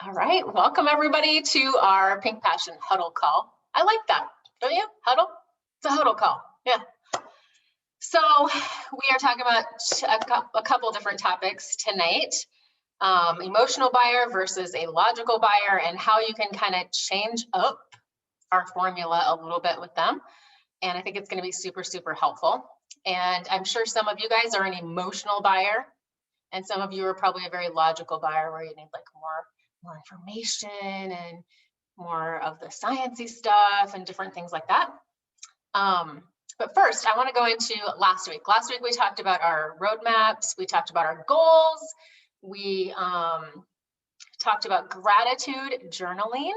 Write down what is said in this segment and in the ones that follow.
All right, welcome everybody to our Pink Passion Huddle call. I like that, don't you? Huddle? It's a huddle call, yeah. So we are talking about a couple different topics tonight. Emotional buyer versus a logical buyer, and how you can kind of change up our formula a little bit with them. And I think it's going to be super, super helpful. And I'm sure some of you guys are an emotional buyer, and some of you are probably a very logical buyer where you need like more information and more of the sciencey stuff and different things like that. But first, I want to go into last week. Last week, we talked about our roadmaps. We talked about our goals. We talked about gratitude journaling.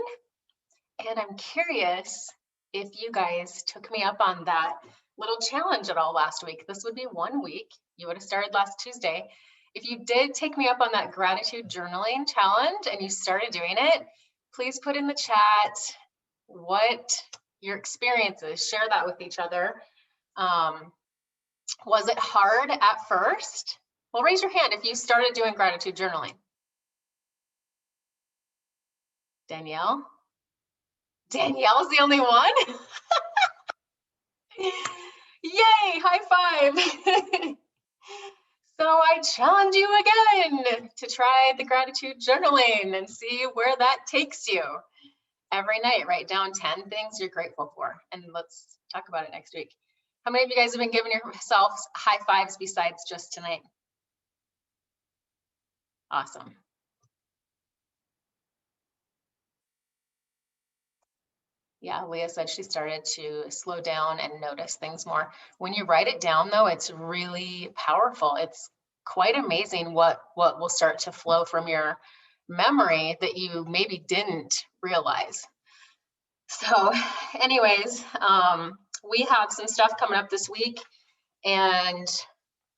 And I'm curious if you guys took me up on that little challenge at all last week. This would be 1 week. You would have started last Tuesday. If you did take me up on that gratitude journaling challenge and you started doing it, please put in the chat what your experience is. Share that with each other. Was it hard at first? Well, raise your hand if you started doing gratitude journaling. Danielle? Danielle's the only one? Yay, high five. So I challenge you again to try the gratitude journaling and see where that takes you. Every night, write down 10 things you're grateful for, and let's talk about it next week. How many of you guys have been giving yourselves high fives besides just tonight? Awesome. Yeah, Leah said she started to slow down and notice things more. When you write it down, though, it's really powerful. It's quite amazing what will start to flow from your memory that you maybe didn't realize. So anyways, we have some stuff coming up this week, and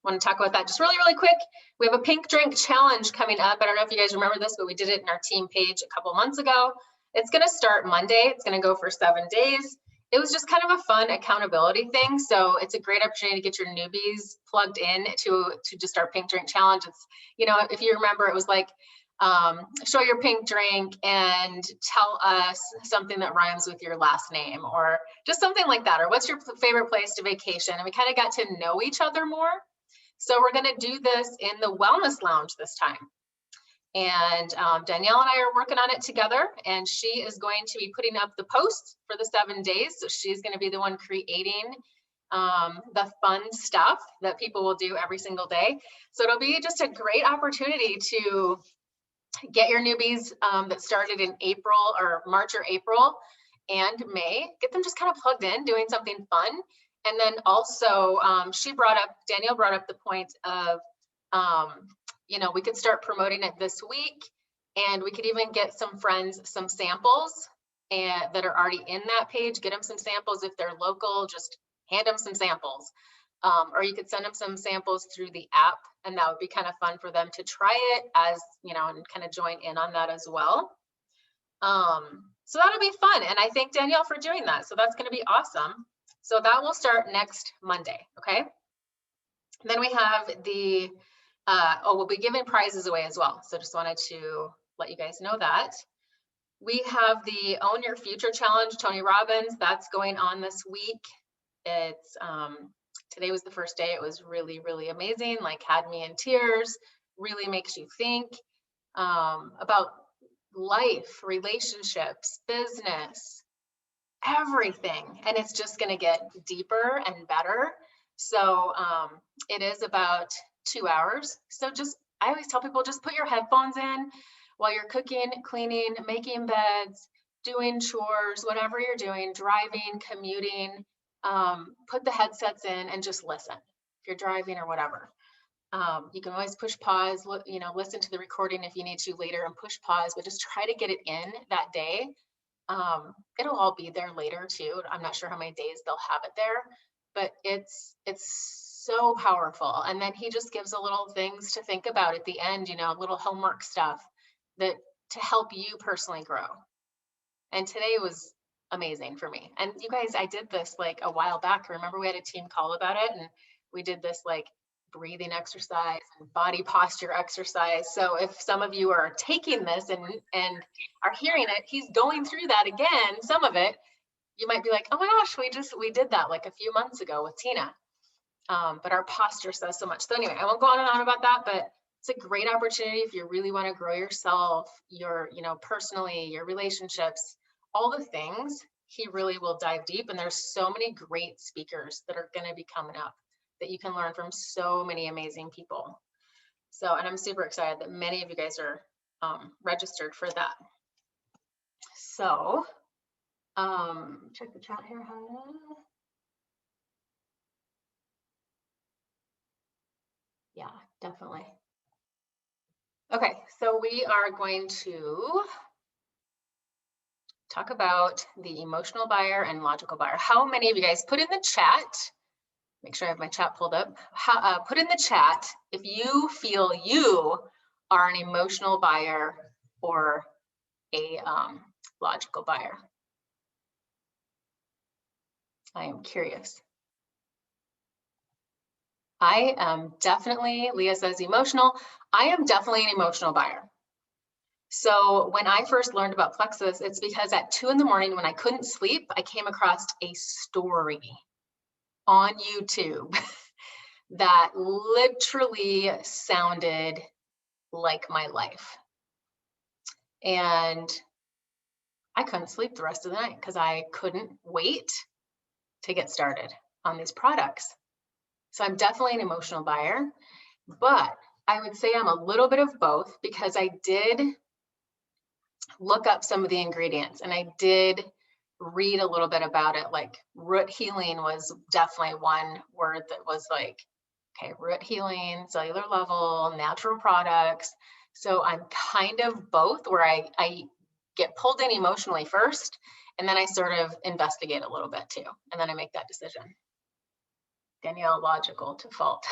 want to talk about that just really, really quick. We have a pink drink challenge coming up. I don't know if you guys remember this, but we did it in our team page a couple months ago. It's going to start Monday. It's going to go for 7 days. It was just kind of a fun accountability thing. So it's a great opportunity to get your newbies plugged in to just our pink drink challenge. It's, you know, if you remember, it was like, show your pink drink and tell us something that rhymes with your last name, or just something like that. Or what's your favorite place to vacation? And we kind of got to know each other more. So we're going to do this in the wellness lounge this time. And Danielle and I are working on it together, and she is going to be putting up the posts for the 7 days. So she's going to be the one creating the fun stuff that people will do every single day. So it'll be just a great opportunity to get your newbies that started in April or March or April and May, get them just kind of plugged in, doing something fun. And then also Danielle brought up the point of, you know, we could start promoting it this week, and we could even get some friends some samples that are already in that page. Get them some samples if they're local, just hand them some samples. Or you could send them some samples through the app, and that would be kind of fun for them to try it as, you know, and kind of join in on that as well. So that'll be fun, and I thank Danielle for doing that. So that's going to be awesome. So that will start next Monday, okay? And then we have the we'll be giving prizes away as well. So just wanted to let you guys know that. We have the Own Your Future Challenge, Tony Robbins. That's going on this week. It's today was the first day. It was really, really amazing. Like, had me in tears. Really makes you think about life, relationships, business, everything. And it's just going to get deeper and better. So it is about 2 hours. So I always tell people, just put your headphones in while you're cooking, cleaning, making beds, doing chores, whatever you're doing, driving, commuting, put the headsets in and just listen. If you're driving or whatever, you can always push pause, you know, listen to the recording if you need to later and push pause, but just try to get it in that day. It'll all be there later too. I'm not sure how many days they'll have it there, but it's so powerful. And then he just gives a little things to think about at the end, you know, little homework stuff that to help you personally grow. And today was amazing for me. And you guys, I did this like a while back. Remember, we had a team call about it, and we did this like breathing exercise and body posture exercise. So if some of you are taking this and are hearing it, he's going through that again, some of it, you might be like, oh my gosh, we did that like a few months ago with Tina. But our posture says so much. So anyway, I won't go on and on about that, but it's a great opportunity if you really want to grow yourself, personally, your relationships, all the things. He really will dive deep, and there's so many great speakers that are going to be coming up that you can learn from, so many amazing people. So, and I'm super excited that many of you guys are registered for that. So, check the chat here, Hannah. Yeah, definitely. Okay, so we are going to talk about the emotional buyer and logical buyer. How many of you guys put in the chat, make sure I have my chat pulled up, put in the chat if you feel you are an emotional buyer or a logical buyer. I am curious. I am definitely, Leah says emotional. I am definitely an emotional buyer. So when I first learned about plexus, it's because at 2 in the morning when I couldn't sleep, I came across a story on YouTube that literally sounded like my life. And I couldn't sleep the rest of the night because I couldn't wait to get started on these products. So I'm definitely an emotional buyer, but I would say I'm a little bit of both, because I did look up some of the ingredients and I did read a little bit about it. Like root healing was definitely one word that was like, okay, root healing, cellular level, natural products. So I'm kind of both, where I get pulled in emotionally first, and then I sort of investigate a little bit too, and then I make that decision. Danielle, logical to fault.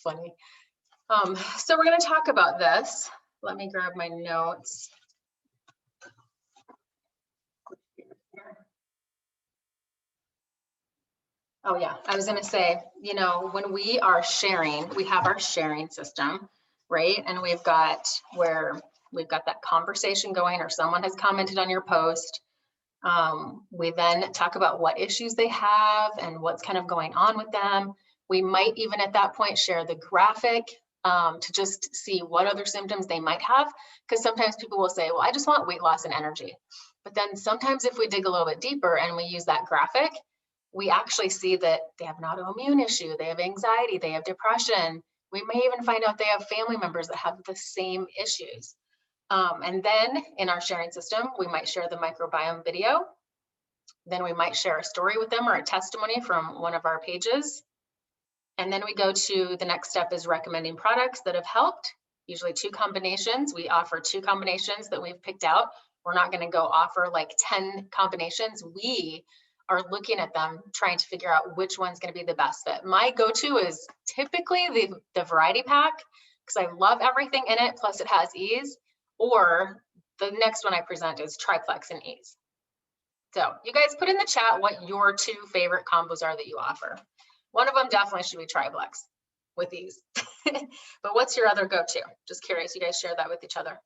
Funny. So we're going to talk about this. Let me grab my notes. Oh yeah, I was going to say, when we are sharing, we have our sharing system, right? And we've got that conversation going, or someone has commented on your post. We then talk about what issues they have and what's kind of going on with them. We might even at that point share the graphic to just see what other symptoms they might have, because sometimes people will say, well, I just want weight loss and energy. But then sometimes if we dig a little bit deeper and we use that graphic, we actually see that they have an autoimmune issue, they have anxiety, they have depression. We may even find out they have family members that have the same issues. And then in our sharing system, we might share the microbiome video. Then we might share a story with them or a testimony from one of our pages. And then we go to the next step, is recommending products that have helped, usually 2 combinations. We offer 2 combinations that we've picked out. We're not going to go offer like 10 combinations. We are looking at them, trying to figure out which one's going to be the best fit. My go-to is typically the variety pack, because I love everything in it, plus it has ease. Or the next one I present is triplex and ease. So you guys put in the chat what your 2 favorite combos are that you offer. One of them definitely should be triplex with ease. But what's your other go-to? Just curious, you guys share that with each other.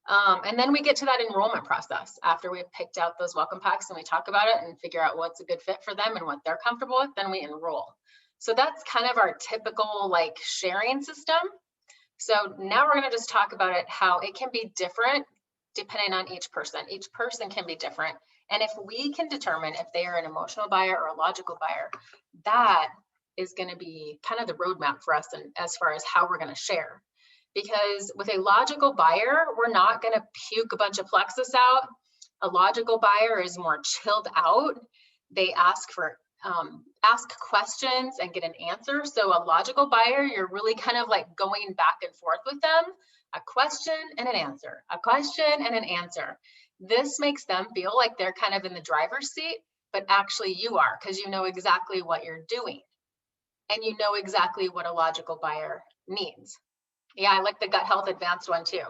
And then we get to that enrollment process after we've picked out those welcome packs, and we talk about it and figure out what's a good fit for them and what they're comfortable with, then we enroll. So that's kind of our typical like sharing system. So now we're going to just talk about it, how it can be different depending on each person. Each person can be different. And if we can determine if they are an emotional buyer or a logical buyer, that is going to be kind of the roadmap for us, and as far as how we're going to share. Because with a logical buyer, we're not going to puke a bunch of plexus out. A logical buyer is more chilled out. They ask questions and get an answer. So a logical buyer, you're really kind of like going back and forth with them, a question and an answer, a question and an answer. This makes them feel like they're kind of in the driver's seat, but actually you are, because you know exactly what you're doing and you know exactly what a logical buyer needs. Yeah, I like the gut health advanced one too.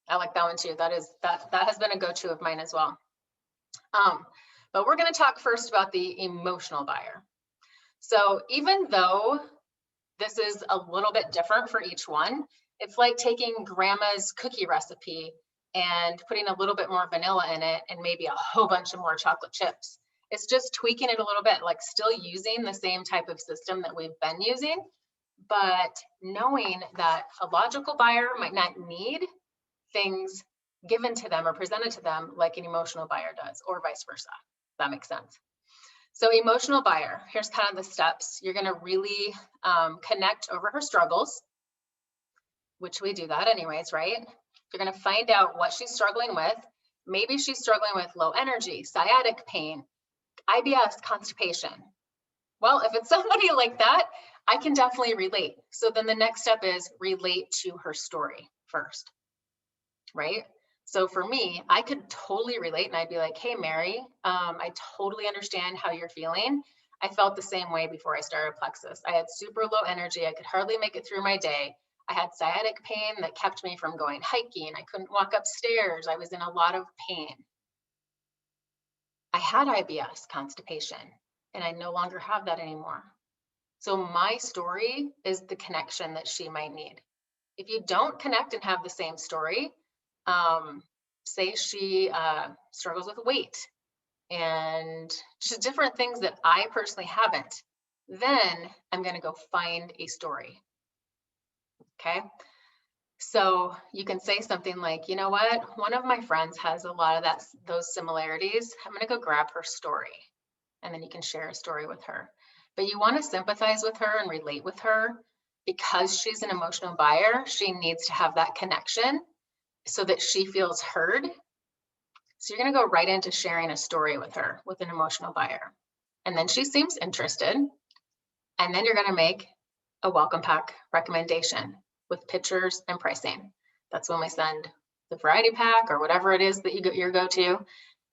I like that one too. That has been a go-to of mine as well. But we're going to talk first about the emotional buyer. So even though this is a little bit different for each one, it's like taking grandma's cookie recipe and putting a little bit more vanilla in it and maybe a whole bunch of more chocolate chips. It's just tweaking it a little bit, like still using the same type of system that we've been using, but knowing that a logical buyer might not need things given to them or presented to them like an emotional buyer does, or vice versa. That makes sense. So emotional buyer, here's kind of the steps. You're going to really connect over her struggles, which we do that anyways, right? You're going to find out what she's struggling with. Maybe she's struggling with low energy, sciatic pain, IBS, constipation. Well, if it's somebody like that, I can definitely relate. So then the next step is relate to her story first, right? So for me, I could totally relate and I'd be like, hey, Mary, I totally understand how you're feeling. I felt the same way before I started Plexus. I had super low energy. I could hardly make it through my day. I had sciatic pain that kept me from going hiking. I couldn't walk upstairs. I was in a lot of pain. I had IBS, constipation, and I no longer have that anymore. So my story is the connection that she might need. If you don't connect and have the same story, say she struggles with weight and just different things that I personally haven't, then I'm going to go find a story. Okay. So you can say something like, you know what, one of my friends has a lot of those similarities. I'm going to go grab her story. And then you can share a story with her. But you want to sympathize with her and relate with her because she's an emotional buyer. She needs to have that connection so that she feels heard. So you're going to go right into sharing a story with her, with an emotional buyer. And then she seems interested. And then you're going to make a welcome pack recommendation with pictures and pricing. That's when we send the variety pack or whatever it is that your go-to,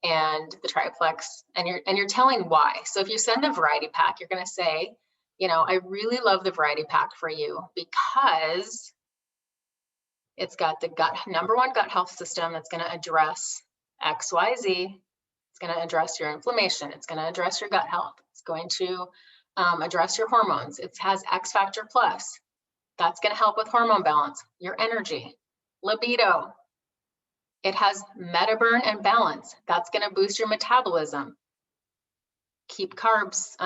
and the triplex, and you're telling why. So if you send the variety pack, you're going to say, you know, I really love the variety pack for you because it's got the #1 gut health system that's going to address XYZ. It's going to address your inflammation. It's going to address your gut health. It's going to address your hormones. It has X Factor Plus. That's going to help with hormone balance, your energy, libido. It has Metaburn and Balance. That's going to boost your metabolism. Keep carbs,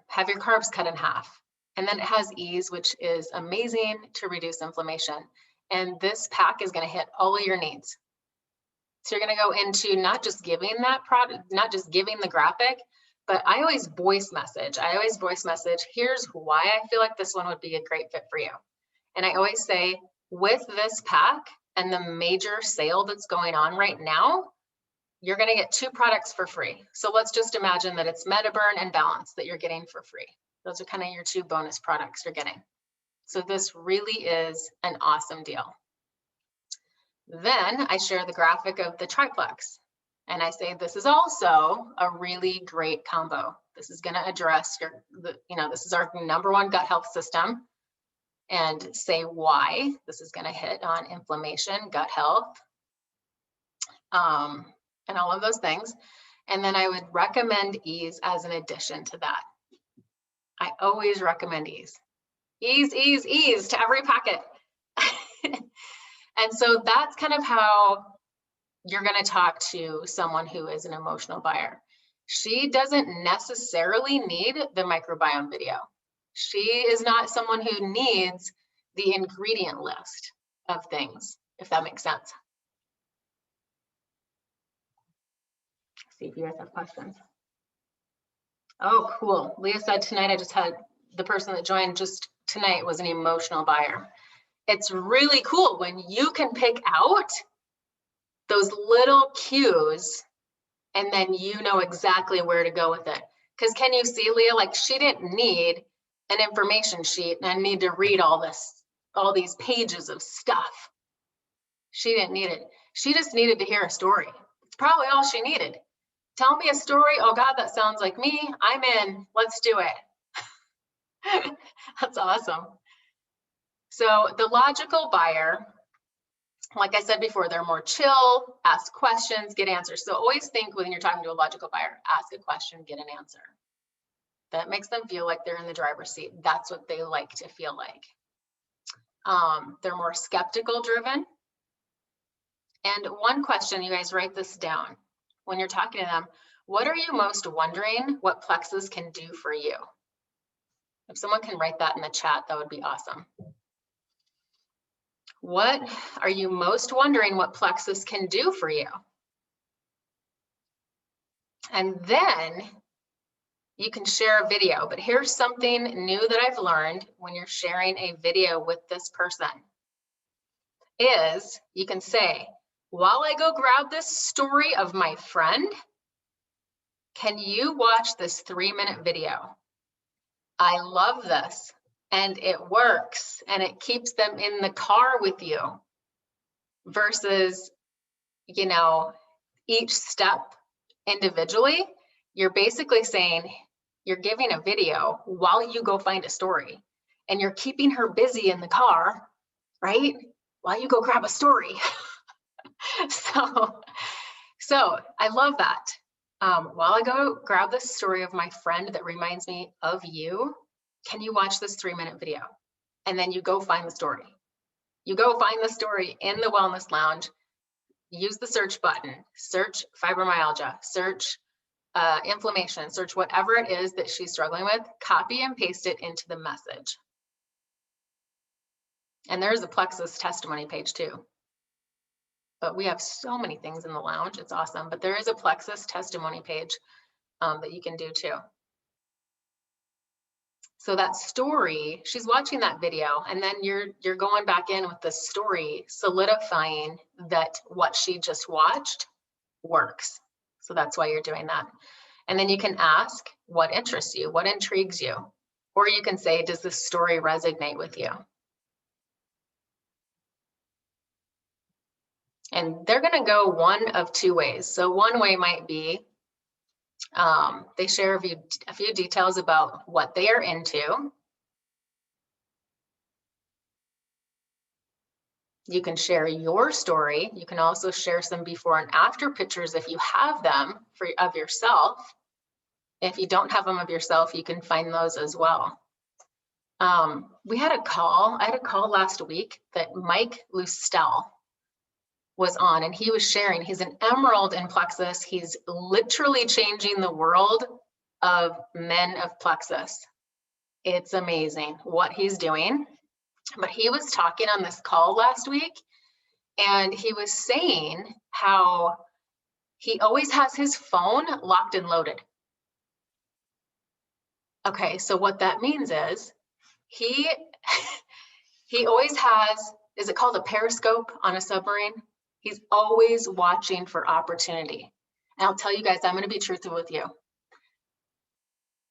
have your carbs cut in half. And then it has Ease, which is amazing to reduce inflammation. And this pack is going to hit all of your needs. So you're going to go into not just giving that product, not just giving the graphic, but I always voice message. Here's why I feel like this one would be a great fit for you. And I always say, with this pack and the major sale that's going on right now, you're going to get 2 products for free. So let's just imagine that it's Metaburn and Balance that you're getting for free. Those are kind of your 2 bonus products you're getting. So this really is an awesome deal. Then I share the graphic of the triplex. And I say, this is also a really great combo. This is going to address this is our #1 gut health system, and say why this is going to hit on inflammation, gut health, and all of those things. And then I would recommend Ease as an addition to that. I always recommend Ease. Ease to every packet. And so that's kind of how you're going to talk to someone who is an emotional buyer. She doesn't necessarily need the microbiome video. She is not someone who needs the ingredient list of things, if that makes sense. See if you guys have questions. Oh, cool. Leah said tonight, I just had the person that joined just tonight was an emotional buyer. It's really cool when you can pick out those little cues and then you know exactly where to go with it. Because can you see, Leah, like she didn't need an information sheet and I need to read all these pages of stuff. She didn't need it. She just needed to hear a story. It's probably all she needed. Tell me a story. Oh God, that sounds like me. I'm in. Let's do it. That's awesome. So the logical buyer, like I said before, they're more chill, ask questions, get answers. So always think when you're talking to a logical buyer, ask a question, get an answer. That makes them feel like they're in the driver's seat. That's what they like to feel like. They're more skeptical driven. And one question, you guys write this down when you're talking to them. What are you most wondering what Plexus can do for you? If someone can write that in the chat, that would be awesome. What are you most wondering what Plexus can do for you? And then you can share a video, but here's something new that I've learned when you're sharing a video with this person is you can say, while I go grab this story of my friend, can you watch this 3-minute video? I love this and it works and it keeps them in the car with you versus, you know, each step individually. You're basically saying you're giving a video while you go find a story and you're keeping her busy in the car, right? While you go grab a story. So I love that. While I go grab this story of my friend that reminds me of you, can you watch this 3-minute video? And then you go find the story. You go find the story in the wellness lounge, use the search button, search fibromyalgia, search inflammation, search whatever it is that she's struggling with, copy and paste it into the message. And there's a Plexus testimony page too. But we have so many things in the lounge, it's awesome. But there is a Plexus testimony page that you can do too. So that story, she's watching that video and then you're going back in with the story, solidifying that what she just watched works. So that's why you're doing that. And then you can ask what interests you, what intrigues you, or you can say, does this story resonate with you? And they're going to go one of two ways. So one way might be they share a few details about what they are into. You can share your story. You can also share some before and after pictures if you have them of yourself. If you don't have them of yourself, you can find those as well. I had a call last week that Mike Lustel was on, and he was sharing, he's an emerald in Plexus. He's literally changing the world of men of Plexus. It's amazing what he's doing. But he was talking on this call last week, and he was saying how he always has his phone locked and loaded. Okay, so what that means is he always has, is it called a periscope on a submarine? He's always watching for opportunity. And I'll tell you guys, I'm going to be truthful with you.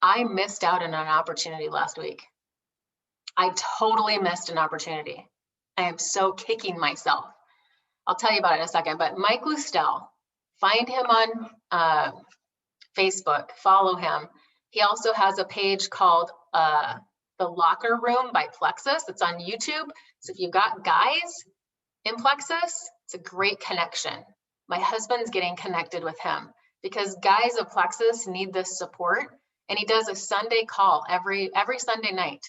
I missed out on an opportunity last week. I totally missed an opportunity. I am so kicking myself. I'll tell you about it in a second, but Mike Lustel, find him on Facebook, follow him. He also has a page called The Locker Room by Plexus. It's on YouTube. So if you've got guys in Plexus, it's a great connection. My husband's getting connected with him because guys of Plexus need this support, and he does a Sunday call every Sunday night.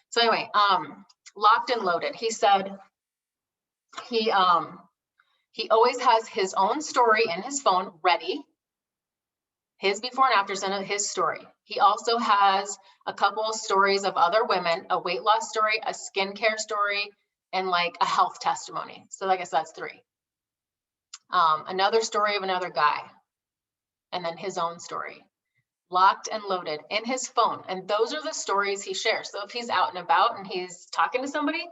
So anyway, locked and loaded. He said he always has his own story in his phone ready, his before and afters and his story. He also has a couple of stories of other women, a weight loss story, a skincare story, and like a health testimony. So I guess that's 3. Another story of another guy, and then his own story. Locked and loaded in his phone. And those are the stories he shares. So if he's out and about and he's talking to somebody,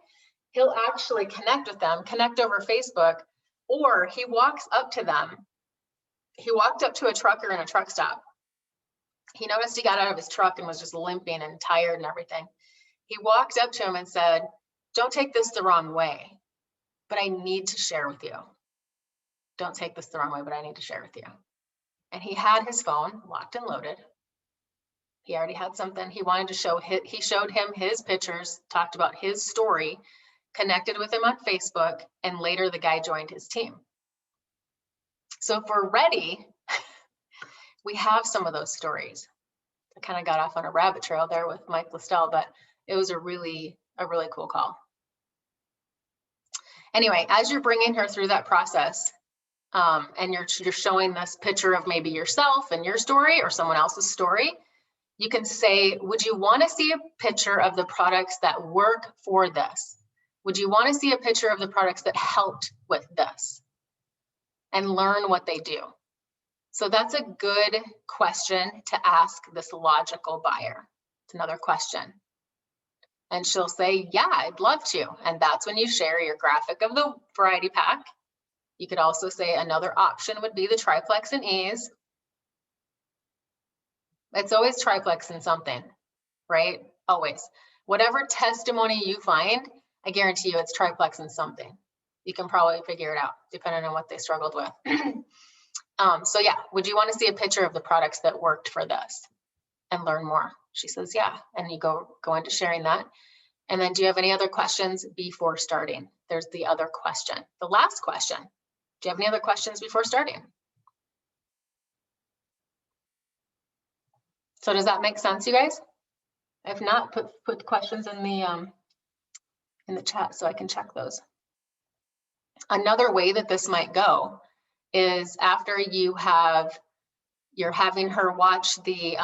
he'll actually connect with them, connect over Facebook, or he walks up to them. He walked up to a trucker in a truck stop. He noticed he got out of his truck and was just limping and tired and everything. He walked up to him and said, don't take this the wrong way, but I need to share with you. Don't take this the wrong way, but I need to share with you. And he had his phone locked and loaded. He already had something he wanted to show. He showed him his pictures, talked about his story, connected with him on Facebook, and later the guy joined his team. So if we're ready, we have some of those stories. I kind of got off on a rabbit trail there with Mike Listel, but it was a really cool call. Anyway, as you're bringing her through that process, and you're showing this picture of maybe yourself and your story or someone else's story, you can say, would you want to see a picture of the products that work for this? Would you want to see a picture of the products that helped with this? And learn what they do. So that's a good question to ask this logical buyer. It's another question. And she'll say, yeah, I'd love to. And that's when you share your graphic of the variety pack. You could also say another option would be the triplex and ease. It's always triplex and something, right? Always. Whatever testimony you find, I guarantee you it's triplex and something. You can probably figure it out depending on what they struggled with. So yeah, would you want to see a picture of the products that worked for this and learn more? She says, yeah. And you go into sharing that. And then do you have any other questions before starting? There's the other question, the last question. Do you have any other questions before starting? So does that make sense, you guys? If not, put questions in the chat so I can check those. Another way that this might go is after you're having her watch the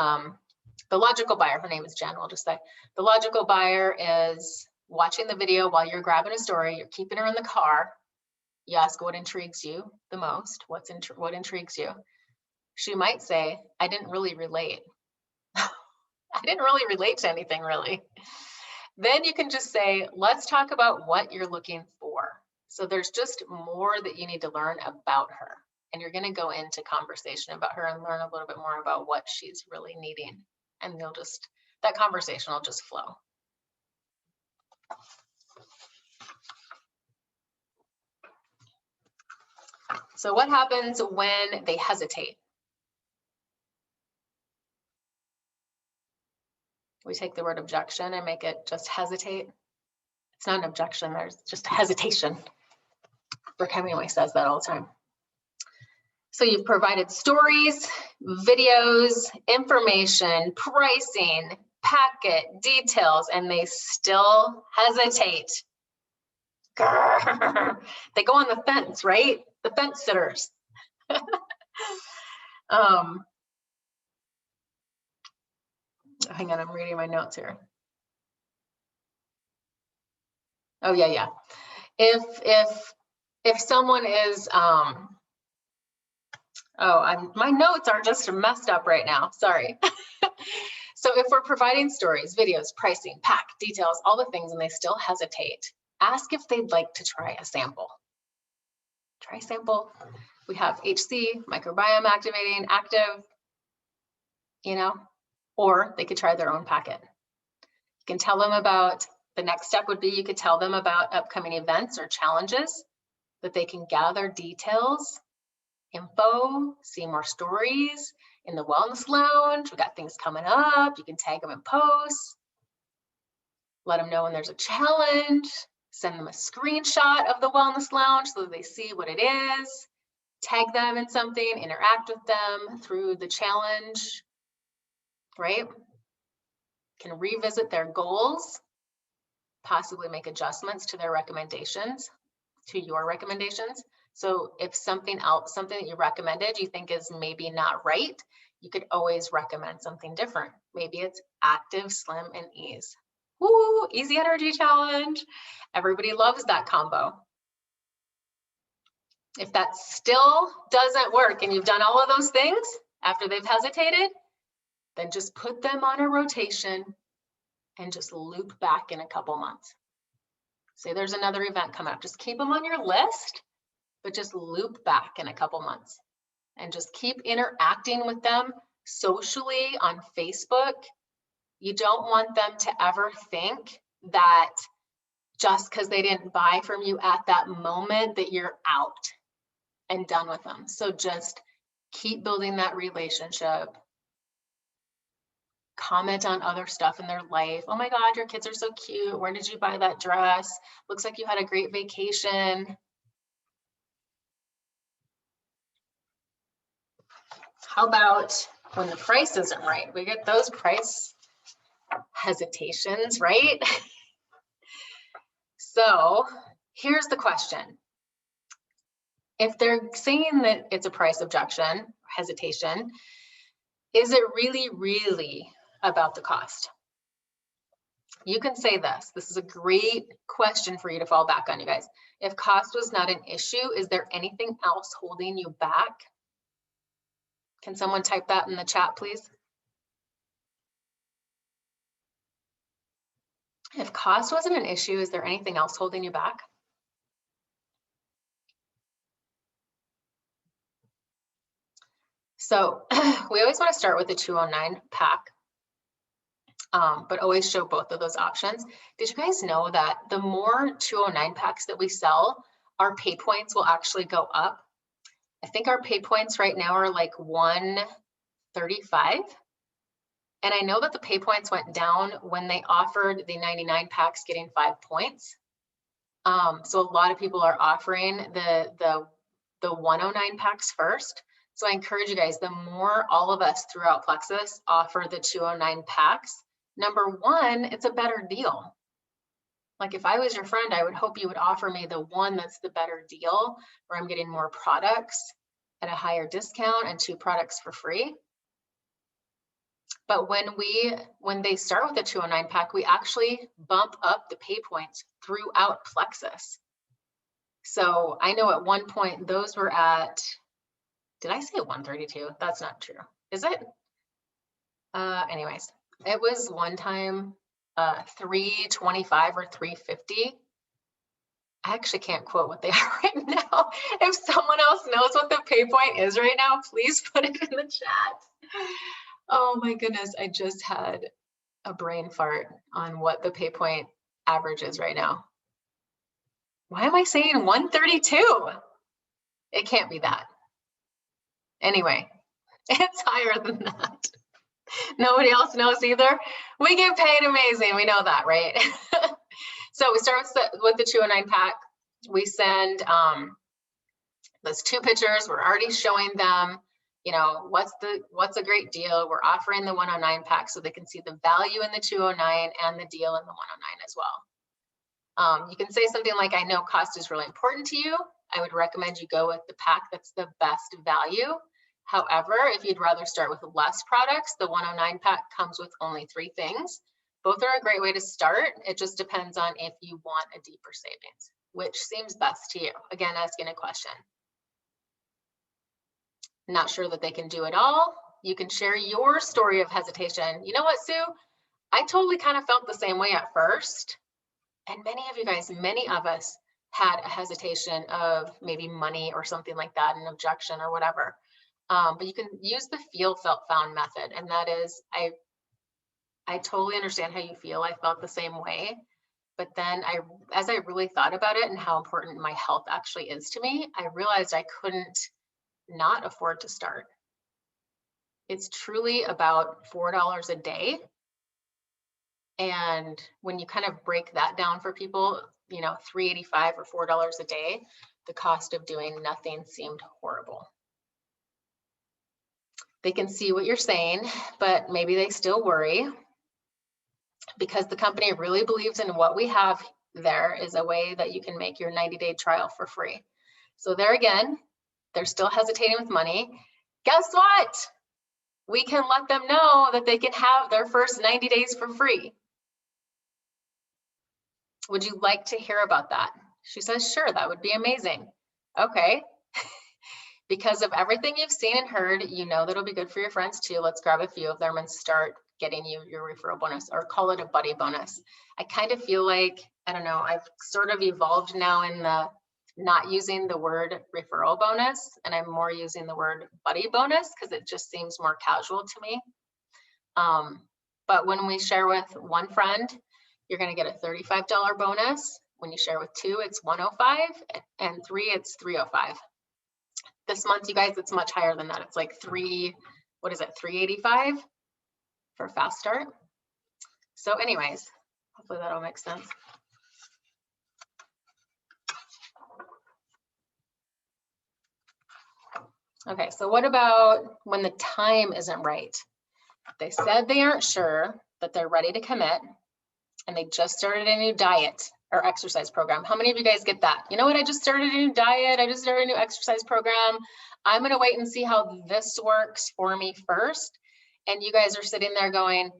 logical buyer. Her name is Jen. We'll just say the logical buyer is watching the video while you're grabbing a story. You're keeping her in the car. You ask what intrigues you the most. What intrigues you? She might say, I didn't really relate. I didn't really relate to anything really. Then you can just say, let's talk about what you're looking for. So there's just more that you need to learn about her. And you're going to go into conversation about her and learn a little bit more about what she's really needing. And that conversation will just flow. So what happens when they hesitate? We take the word objection and make it just hesitate. It's not an objection, there's just hesitation. Brooke Hemingway says that all the time. So you've provided stories, videos, information, pricing, packet, details, and they still hesitate. Grrr. They go on the fence, right? The fence sitters. Hang on, I'm reading my notes here. Oh yeah. If someone is my notes are just messed up right now. Sorry. So if we're providing stories, videos, pricing, pack, details, all the things, and they still hesitate, ask if they'd like to try a sample. Try a sample. We have HC, microbiome activating, active, or they could try their own packet. You can tell them about, the next step would be you could tell them about upcoming events or challenges that they can gather details, info, see more stories in the wellness lounge. We got things coming up. You can tag them in posts. Let them know when there's a challenge. Send them a screenshot of the wellness lounge so that they see what it is. Tag them in something, interact with them through the challenge, right? Can revisit their goals, possibly make adjustments to their recommendations, to your recommendations. So if something that you recommended you think is maybe not right, you could always recommend something different. Maybe it's active, slim, and ease. Woo, easy energy challenge. Everybody loves that combo. If that still doesn't work and you've done all of those things after they've hesitated, then just put them on a rotation and just loop back in a couple months. Say there's another event coming up, just keep them on your list, but just loop back in a couple months and just keep interacting with them socially on Facebook. You don't want them to ever think that just because they didn't buy from you at that moment that you're out and done with them. So just keep building that relationship. Comment on other stuff in their life. Oh my God, your kids are so cute. Where did you buy that dress? Looks like you had a great vacation. How about when the price isn't right. We get those price hesitations, right? So here's the question. If they're saying that it's a price objection, hesitation, is it really, really about the cost? You can say this. This is a great question for you to fall back on, you guys. If cost was not an issue, is there anything else holding you back? Can someone type that in the chat, please? If cost wasn't an issue, is there anything else holding you back? So we always want to start with the 209 pack, but always show both of those options. Did you guys know that the more 209 packs that we sell, our pay points will actually go up? I think our pay points right now are like 135. And I know that the pay points went down when they offered the 99 packs getting 5 points. So a lot of people are offering the 109 packs first. So I encourage you guys, the more all of us throughout Plexus offer the 209 packs, number one, it's a better deal. Like if I was your friend, I would hope you would offer me the one that's the better deal, where I'm getting more products at a higher discount and 2 products for free. But when they start with the 209 pack, we actually bump up the pay points throughout Plexus. So I know at one point those were at, did I say 132? That's not true. Is it? Anyways, it was one time 325 or 350. I actually can't quote what they are right now. If someone else knows what the pay point is right now, please put it in the chat. Oh my goodness, I just had a brain fart on what the pay point average is right now. Why am I saying 132? It can't be that. Anyway, it's higher than that. Nobody else knows either. We get paid amazing. We know that, right? So we start with the 209 pack. We send those 2 pictures. We're already showing them, you know, what's a great deal. We're offering the 109 pack so they can see the value in the 209 and the deal in the 109 as well. You can say something like, I know cost is really important to you. I would recommend you go with the pack that's the best value. However, if you'd rather start with less products, the 109 pack comes with only 3 things. Both are a great way to start. It just depends on if you want a deeper savings, which seems best to you. Again, asking a question. Not sure that they can do it all. You can share your story of hesitation. You know what, Sue? I totally kind of felt the same way at first. And many of you guys, many of us had a hesitation of maybe money or something like that, an objection or whatever. But you can use the feel, felt, found method. And that is, I totally understand how you feel. I felt the same way. But then as I really thought about it and how important my health actually is to me, I realized I couldn't not afford to start. It's truly about $4 a day. And when you kind of break that down for people, you know, $3.85 or $4 a day, the cost of doing nothing seemed horrible. They can see what you're saying, but maybe they still worry because the company really believes in what we have. There is a way that you can make your 90-day trial for free. So there again, they're still hesitating with money. Guess what? We can let them know that they can have their first 90 days for free. Would you like to hear about that? She says, sure, that would be amazing. Okay. Because of everything you've seen and heard, you know that'll be good for your friends too. Let's grab a few of them and start getting you your referral bonus, or call it a buddy bonus. I kind of feel like, I don't know, I've sort of evolved now in the not using the word referral bonus, and I'm more using the word buddy bonus because it just seems more casual to me. But when we share with one friend, you're going to get a $35 bonus. When you share with 2, it's $105, and 3, it's $305. This month, you guys, it's much higher than that. It's like $385 for fast start. So anyways, hopefully that'll make sense. Okay, so what about when the time isn't right? They said they aren't sure that they're ready to commit, and they just started a new diet or exercise program. How many of you guys get that? You know what? I just started a new diet. I just started a new exercise program. I'm going to wait and see how this works for me first. And you guys are sitting there going,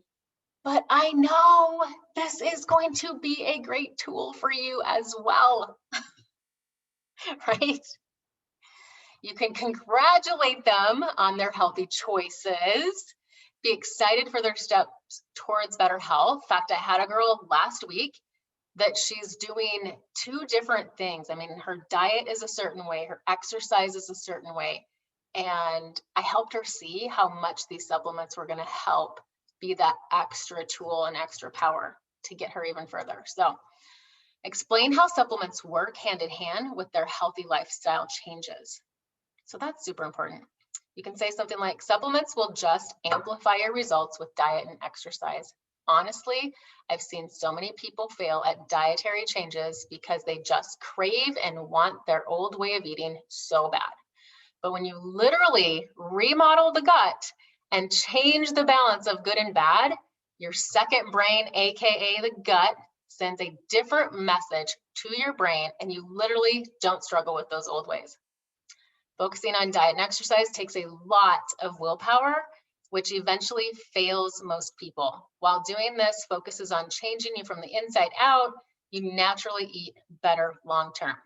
but I know this is going to be a great tool for you as well, right? You can congratulate them on their healthy choices, be excited for their steps towards better health. In fact, I had a girl last week that she's doing 2 different things. I mean, her diet is a certain way, her exercise is a certain way. And I helped her see how much these supplements were going to help be that extra tool and extra power to get her even further. So explain how supplements work hand in hand with their healthy lifestyle changes. So that's super important. You can say something like, supplements will just amplify your results with diet and exercise. Honestly, I've seen so many people fail at dietary changes because they just crave and want their old way of eating so bad. But when you literally remodel the gut and change the balance of good and bad, your second brain, AKA the gut, sends a different message to your brain, and you literally don't struggle with those old ways. Focusing on diet and exercise takes a lot of willpower, which eventually fails most people. While doing this focuses on changing you from the inside out, you naturally eat better long-term.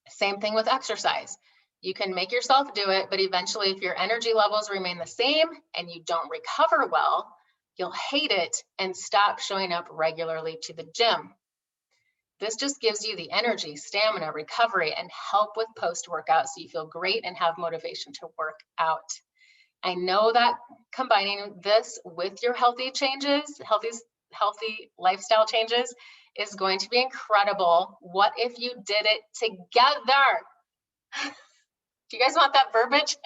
Same thing with exercise. You can make yourself do it, but eventually if your energy levels remain the same and you don't recover well, you'll hate it and stop showing up regularly to the gym. This just gives you the energy, stamina, recovery, and help with post-workout so you feel great and have motivation to work out. I know that combining this with your healthy changes, healthy lifestyle changes is going to be incredible. What if you did it together? Do you guys want that verbiage?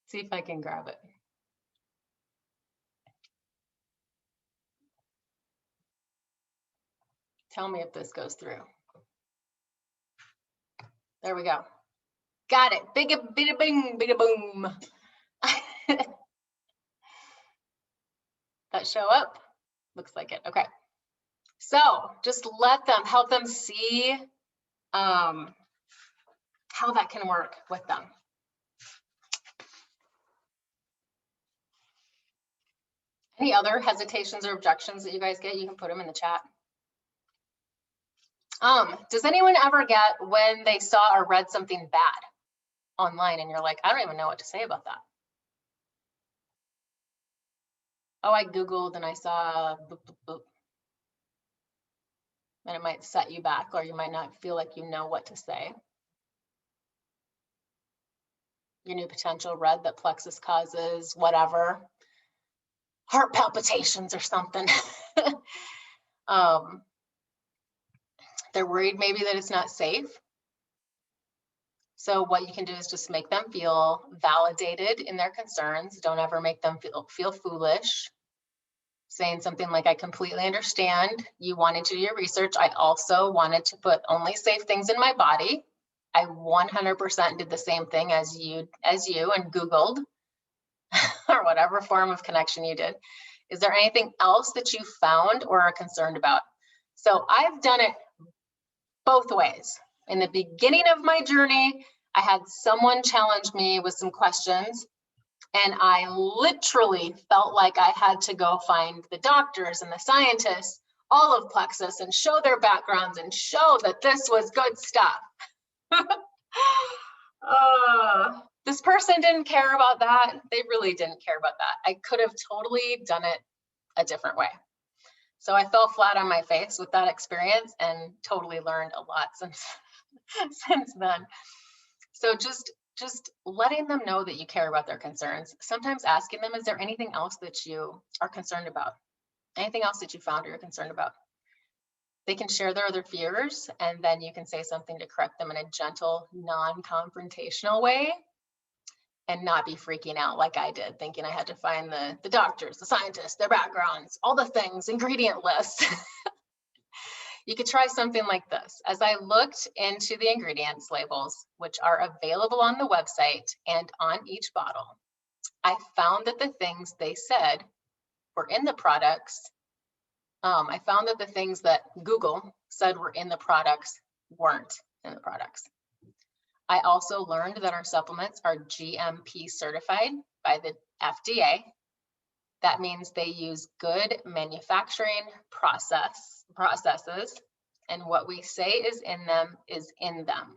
See if I can grab it. Tell me if this goes through. There we go. Got it. Bigga, bida, bing, bida, boom. That show up? Looks like it. Okay. So just help them see how that can work with them. Any other hesitations or objections that you guys get? You can put them in the chat. Does anyone ever get when they saw or read something bad online and you're like, I don't even know what to say about that? Oh, I Googled and I saw boop, boop, boop. And it might set you back, or you might not feel like you know what to say. Your new potential read that plexus causes whatever, heart palpitations or something. They're worried maybe that it's not safe. So what you can do is just make them feel validated in their concerns. Don't ever make them feel foolish. Saying something like, I completely understand you wanted to do your research. I also wanted to put only safe things in my body. I 100% did the same thing as you and Googled or whatever form of connection you did. Is there anything else that you found or are concerned about? So I've done it both ways. In the beginning of my journey, I had someone challenge me with some questions, and I literally felt like I had to go find the doctors and the scientists, all of Plexus, and show their backgrounds and show that this was good stuff. This person didn't care about that. They really didn't care about that. I could have totally done it a different way. So I fell flat on my face with that experience and totally learned a lot since then. So just letting them know that you care about their concerns. Sometimes asking them, is there anything else that you are concerned about? Anything else that you found or you're concerned about? They can share their other fears, and then you can say something to correct them in a gentle, non-confrontational way and not be freaking out like I did, thinking I had to find the doctors, the scientists, their backgrounds, all the things, ingredient lists. You could try something like this. As I looked into the ingredients labels, which are available on the website and on each bottle, I found that the things they said were in the products. I found that the things that Google said were in the products weren't in the products. I also learned that our supplements are GMP certified by the FDA. That means they use good manufacturing processes, and what we say is in them is in them.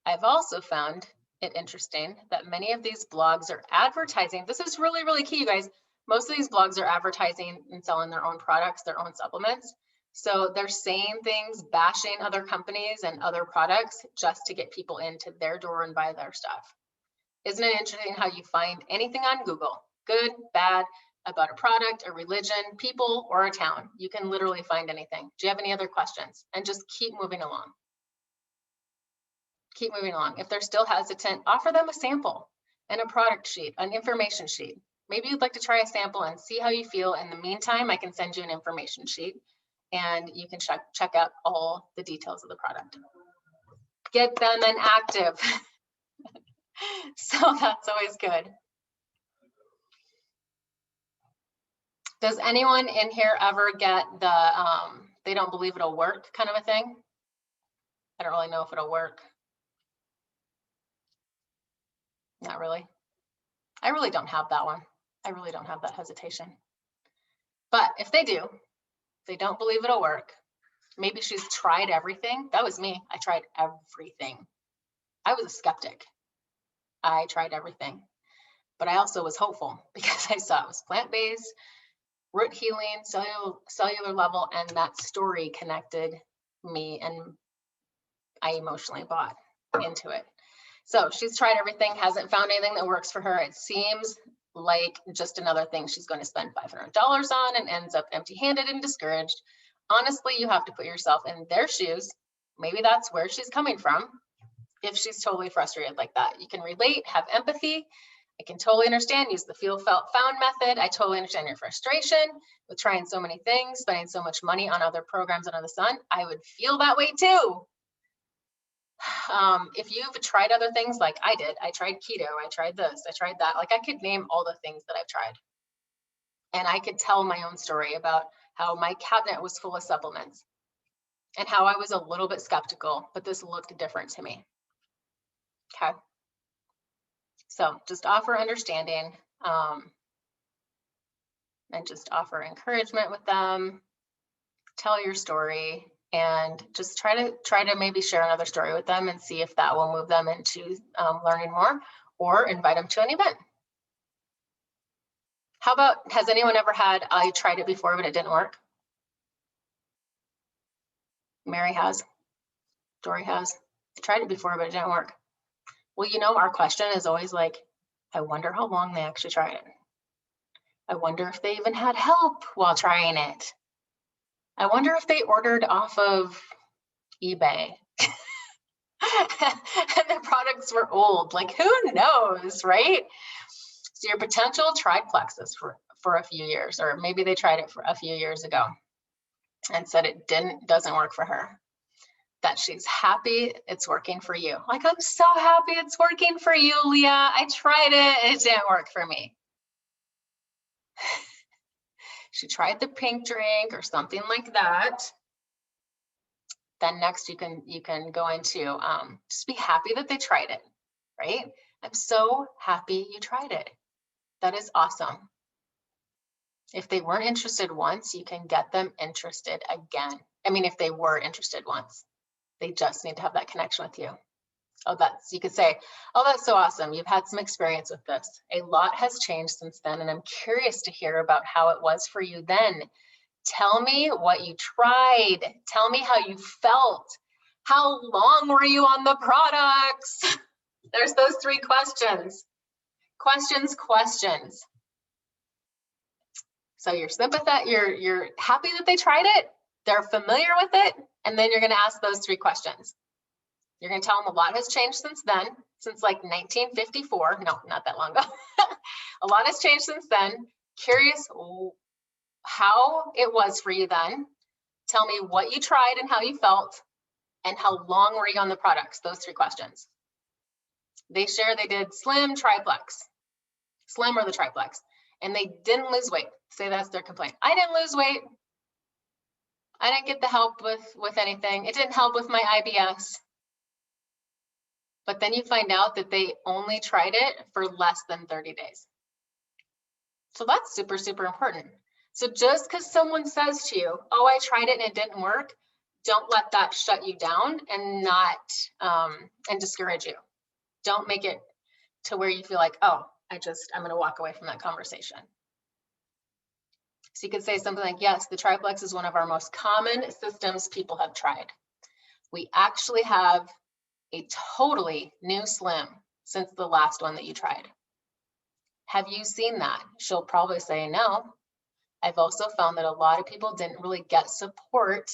I've also found it interesting that many of these blogs are advertising. This is really, really key, you guys. Most of these blogs are advertising and selling their own products, their own supplements. So they're saying things, bashing other companies and other products just to get people into their door and buy their stuff. Isn't it interesting how you find anything on Google, good, bad, about a product, a religion, people, or a town? You can literally find anything. Do you have any other questions? And just keep moving along. Keep moving along. If they're still hesitant, offer them a sample and a product sheet, an information sheet. Maybe you'd like to try a sample and see how you feel. In the meantime, I can send you an information sheet and you can check out all the details of the product. Get them inactive. So that's always good. Does anyone in here ever get the they don't believe it'll work kind of a thing? I don't really know if it'll work. Not really. I really don't have that one. I really don't have that hesitation. But if they do, they don't believe it'll work. Maybe she's tried everything. That was me. I tried everything. I was a skeptic. I tried everything. But I also was hopeful because I saw it was plant-based, root healing, cellular level, and that story connected me and I emotionally bought into it. So she's tried everything, hasn't found anything that works for her. It seems like just another thing she's going to spend $500 on and ends up empty-handed and discouraged. Honestly, you have to put yourself in their shoes. Maybe that's where she's coming from. If she's totally frustrated like that, you can relate, have empathy. I can totally understand, use the feel, felt, found method. I totally understand your frustration with trying so many things, spending so much money on other programs under the sun. I would feel that way too. If you've tried other things like I did, I tried keto, I tried this, I tried that. Like I could name all the things that I've tried. And I could tell my own story about how my cabinet was full of supplements and how I was a little bit skeptical, but this looked different to me. Okay. So just offer understanding and just offer encouragement with them, tell your story, and just try to maybe share another story with them and see if that will move them into learning more, or invite them to an event. How about, has anyone ever had, I tried it before, but it didn't work? Mary has, Dory has. I tried it before, but it didn't work. Well, you know, our question is always like, I wonder how long they actually tried it. I wonder if they even had help while trying it. I wonder if they ordered off of eBay and the products were old. Like, who knows, right? So your potential tried Plexus for a few years, or maybe they tried it for a few years ago and said it doesn't work for her. That she's happy it's working for you. Like, I'm so happy it's working for you, Leah. I tried it, it didn't work for me. She tried the pink drink or something like that. Then next you can go into just be happy that they tried it, right? I'm so happy you tried it. That is awesome. If they weren't interested once, you can get them interested again. I mean, if they were interested once, they just need to have that connection with you. Oh, you could say, oh, that's so awesome. You've had some experience with this. A lot has changed since then, and I'm curious to hear about how it was for you then. Tell me what you tried. Tell me how you felt. How long were you on the products? There's those 3 questions. Questions. So you're sympathetic, you're happy that they tried it, they're familiar with it, and then you're going to ask those 3 questions. You're going to tell them a lot has changed since then, since like 1954. No, not that long ago. A lot has changed since then. Curious how it was for you then. Tell me what you tried and how you felt, and how long were you on the products? Those 3 questions. They share they did slim, triplex, slim or the triplex, and they didn't lose weight. Say that's their complaint. I didn't lose weight. I didn't get the help with anything. It didn't help with my IBS. But then you find out that they only tried it for less than 30 days. So that's super, super important. So just because someone says to you, oh, I tried it and it didn't work, don't let that shut you down and not, and discourage you. Don't make it to where you feel like, oh, I'm going to walk away from that conversation. So you could say something like, yes, the triplex is one of our most common systems people have tried. We actually have a totally new slim since the last one that you tried. Have you seen that? She'll probably say no. I've also found that a lot of people didn't really get support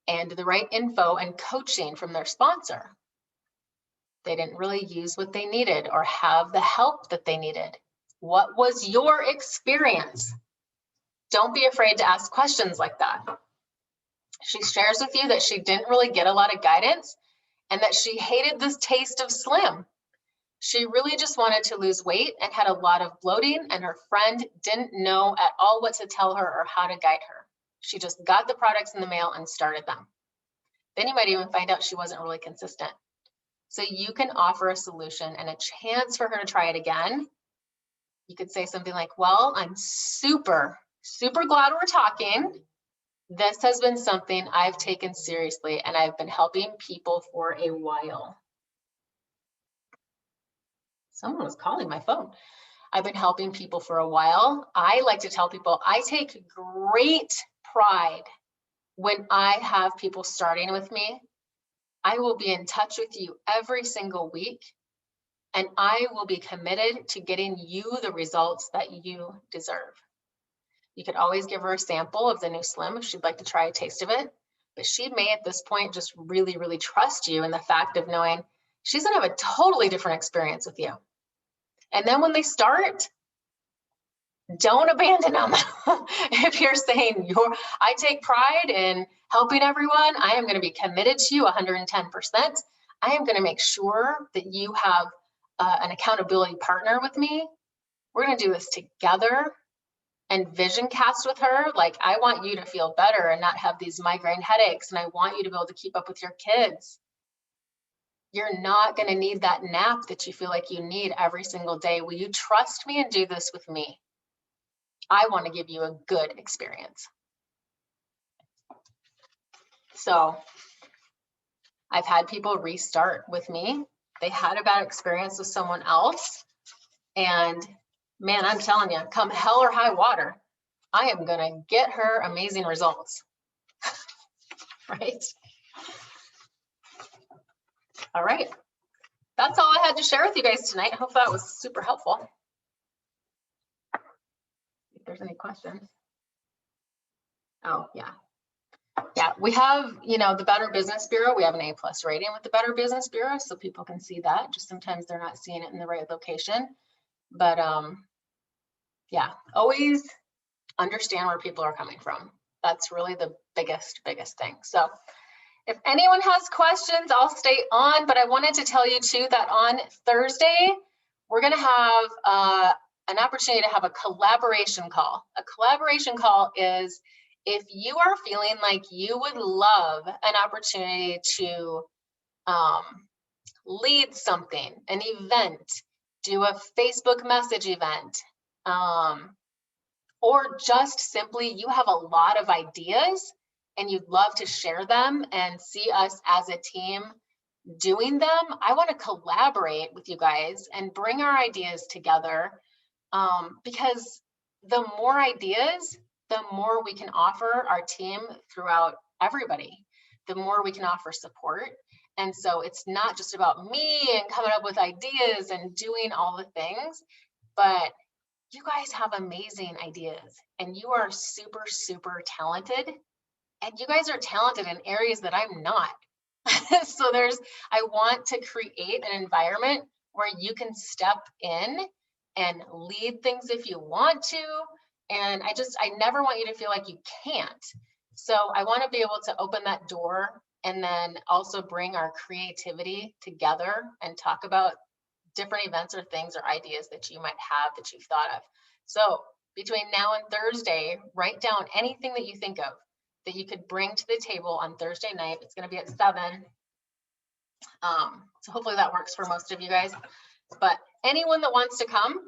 and the right info and coaching from their sponsor. They didn't really use what they needed or have the help that they needed. What was your experience? Don't be afraid to ask questions like that. She shares with you that she didn't really get a lot of guidance and that she hated this taste of slim. She really just wanted to lose weight and had a lot of bloating, and her friend didn't know at all what to tell her or how to guide her. She just got the products in the mail and started them. Then you might even find out she wasn't really consistent. So you can offer a solution and a chance for her to try it again. You could say something like, well, I'm super, super glad we're talking. This has been something I've taken seriously, and I've been helping people for a while. Someone was calling my phone. I've been helping people for a while. I like to tell people I take great pride when I have people starting with me. I will be in touch with you every single week, and I will be committed to getting you the results that you deserve. You could always give her a sample of the new Slim if she'd like to try a taste of it, but she may at this point just really, really trust you in the fact of knowing she's gonna have a totally different experience with you. And then when they start, don't abandon them. If you're saying I take pride in helping everyone, I am going to be committed to you 110%. I am going to make sure that you have an accountability partner with me. We're going to do this together and vision cast with her. Like, I want you to feel better and not have these migraine headaches. And I want you to be able to keep up with your kids. You're not going to need that nap that you feel like you need every single day. Will you trust me and do this with me? I want to give you a good experience. So I've had people restart with me. They had a bad experience with someone else. And man, I'm telling you, come hell or high water, I am going to get her amazing results. Right? All right. That's all I had to share with you guys tonight. I hope that was super helpful. If there's any questions. Oh, yeah. Yeah, we have, the Better Business Bureau. We have an A+ rating with the Better Business Bureau, so people can see that. Just sometimes they're not seeing it in the right location. But yeah, always understand where people are coming from. That's really the biggest thing. So if anyone has questions, I'll stay on, but I wanted to tell you too that on Thursday, we're going to have an opportunity to have a collaboration call. A collaboration call is if you are feeling like you would love an opportunity to lead something, an event, do a Facebook message event, or just simply you have a lot of ideas and you'd love to share them and see us as a team doing them, I want to collaborate with you guys and bring our ideas together, because the more ideas, the more we can offer our team throughout everybody, the more we can offer support. And so it's not just about me and coming up with ideas and doing all the things, but you guys have amazing ideas and you are super, super talented. And you guys are talented in areas that I'm not. So I want to create an environment where you can step in and lead things if you want to. And I never want you to feel like you can't. So I want to be able to open that door and then also bring our creativity together and talk about different events or things or ideas that you might have that you've thought of. So between now and Thursday, write down anything that you think of that you could bring to the table on Thursday night. It's going to be at 7. So hopefully that works for most of you guys. But anyone that wants to come,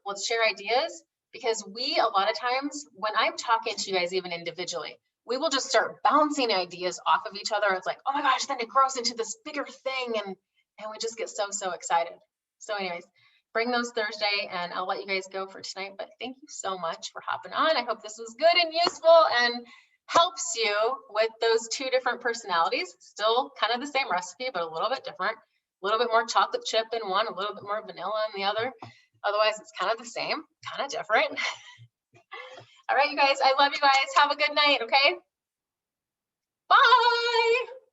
let's share ideas, because we, a lot of times when I'm talking to you guys, even individually, we will just start bouncing ideas off of each other. It's like, oh my gosh, then it grows into this bigger thing. And we just get so excited. So anyways, bring those Thursday, and I'll let you guys go for tonight. But thank you so much for hopping on. I hope this was good and useful and helps you with those 2 different personalities. Still kind of the same recipe, but a little bit different. A little bit more chocolate chip in one, a little bit more vanilla in the other. Otherwise, it's kind of the same, kind of different. All right, you guys, I love you guys. Have a good night, okay? Bye.